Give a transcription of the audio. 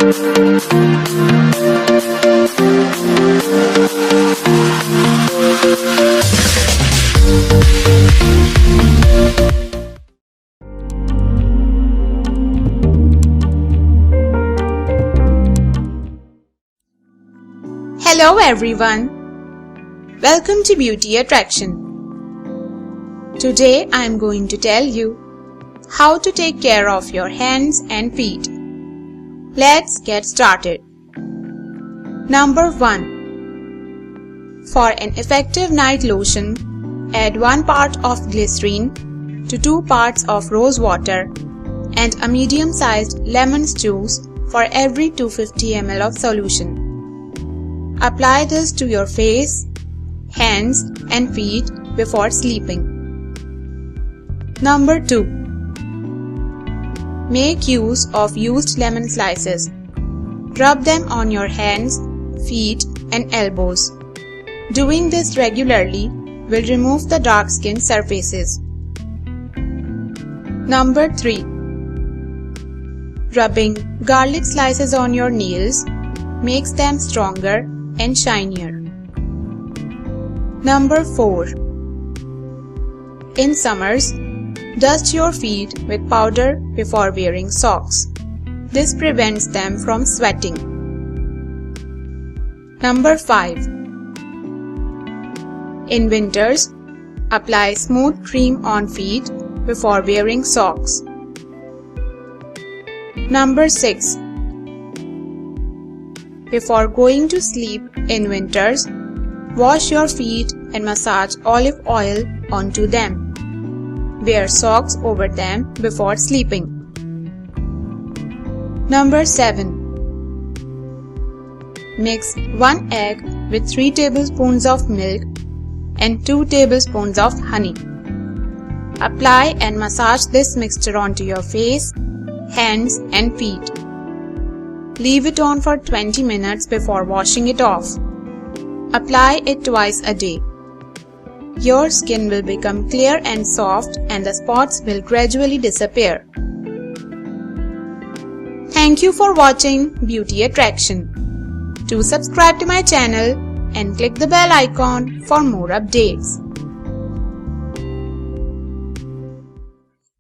Hello everyone, welcome to Beauty Attraction. Today I am going to tell you how to take care of your hands and feet. Let's get started. Number 1. For an effective night lotion, add 1 part of glycerine to 2 parts of rose water and a medium-sized lemon's juice for every 250 ml of solution. Apply this to your face, hands and feet before sleeping. Number 2. Make use of used lemon slices. Rub them on your hands, feet and elbows. Doing this regularly will remove the dark skin surfaces. Number 3. Rubbing garlic slices on your nails makes them stronger and shinier. Number 4. In summers, dust your feet with powder before wearing socks. This prevents them from sweating. Number 5. In winters, apply smooth cream on feet before wearing socks. Number 6. Before going to sleep in winters, wash your feet and massage olive oil onto them. Wear socks over them before sleeping. Number 7. Mix 1 egg with 3 tablespoons of milk and 2 tablespoons of honey. Apply and massage this mixture onto your face, hands and feet. Leave it on for 20 minutes before washing it off. Apply it twice a day. Your skin will become clear and soft and the spots will gradually disappear. Thank you for watching Beauty Attraction. Do subscribe to my channel and click the bell icon for more updates.